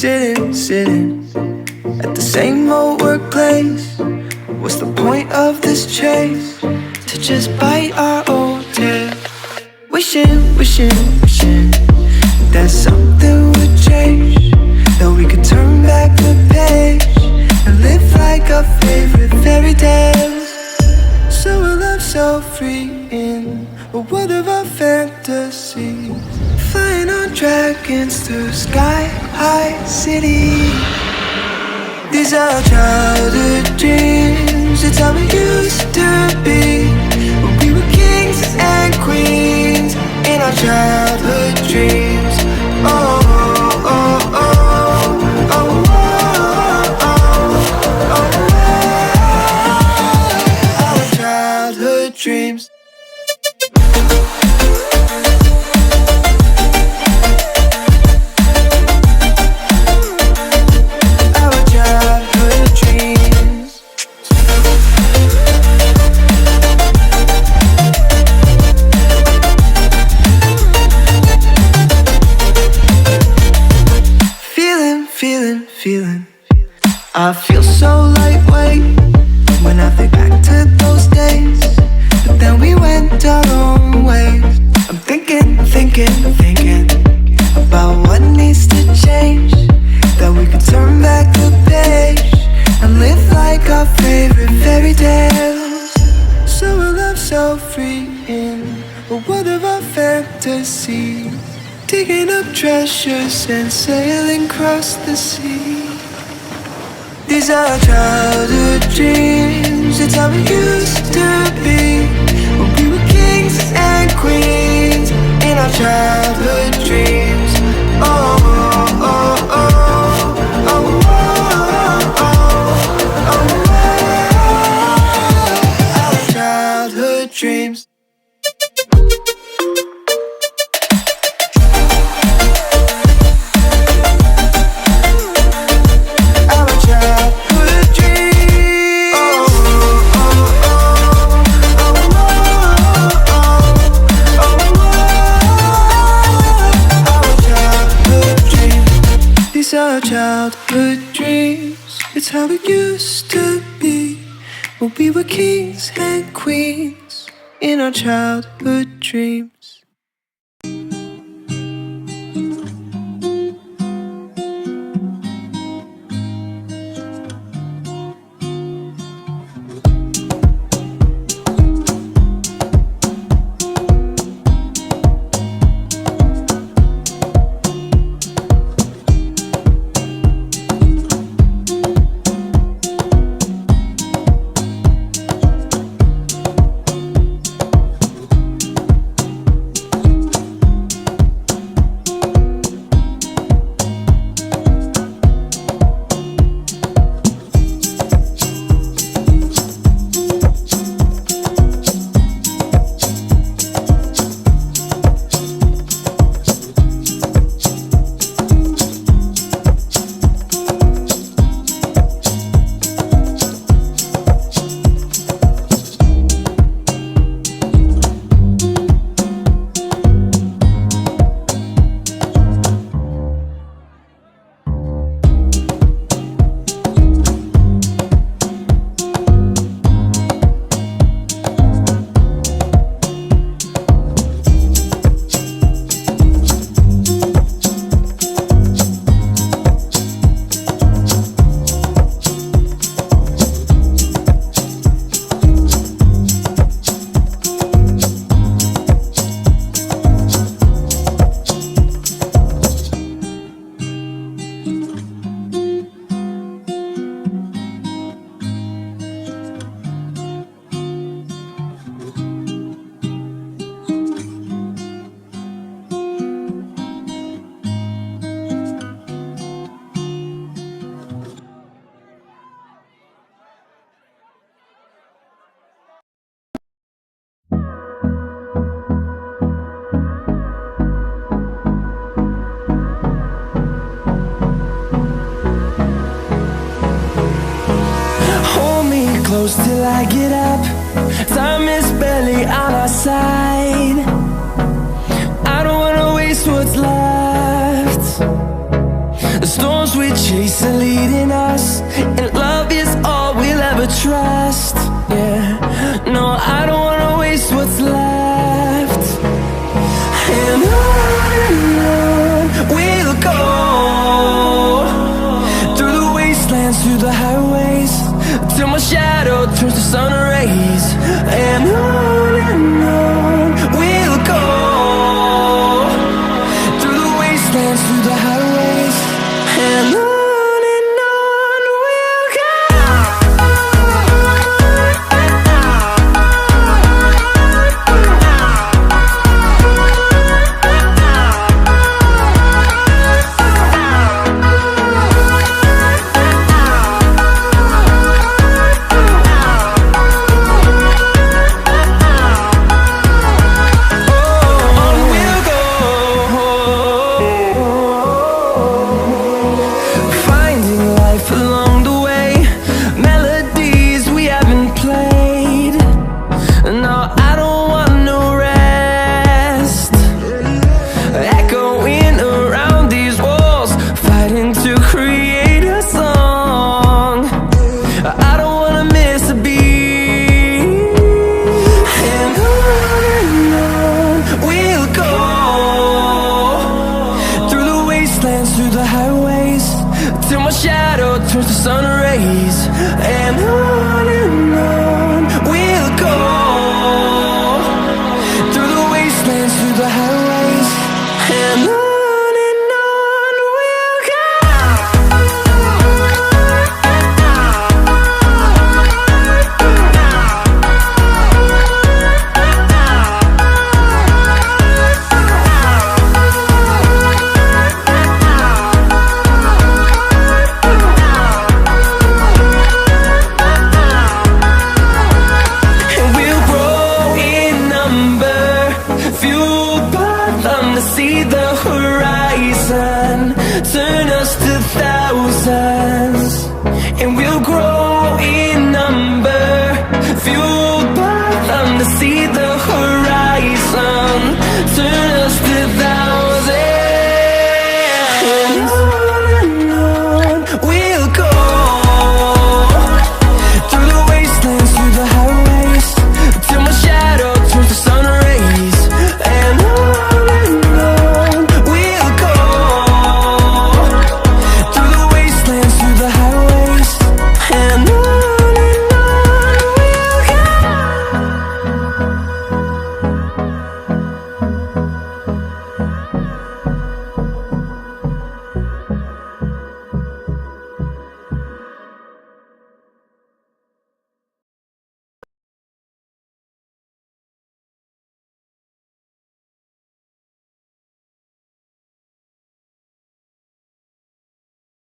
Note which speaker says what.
Speaker 1: sitting at the same old workplace. What's the point of this chase? To just bite our old tail. Wishing that something would change, that we could turn back the page and live like our favorite fairy tales. So a love so freeing, but what of our fantasies? Flying on dragons through sky-high cities. These are childhood dreams, it's how we used to be. When we were kings and queens in our childhood dreams. Oh, oh, oh, oh, oh, oh, oh, our childhood dreams. I feel so lightweight when I think back to those days, but then we went our own ways. I'm thinking about what needs to change, that we could turn back the page and live like our favorite fairy tales. So a love so freeing, but what of our fantasies? Digging up treasures and sailing across the sea. These are childhood dreams, it's how we used to be. When we were kings and queens in our childhood dreams. Oh, oh, oh, oh, oh, oh, oh, our childhood dreams. Our childhood dreams, it's how it used to be. When we were kings and queens in our childhood dreams.
Speaker 2: Close till I get up, time is barely on our side. I don't wanna waste what's left. The storms we chase are leading us, and love is all we'll ever trust. Yeah, no, I don't wanna waste what's left. And on we'll go, through the wastelands, through the highways, till my shadow turns to sun rays. And on we'll go, through the wastelands, through the highways, and on we'll go. Through the highways, till my shadow turns to sun rays. And on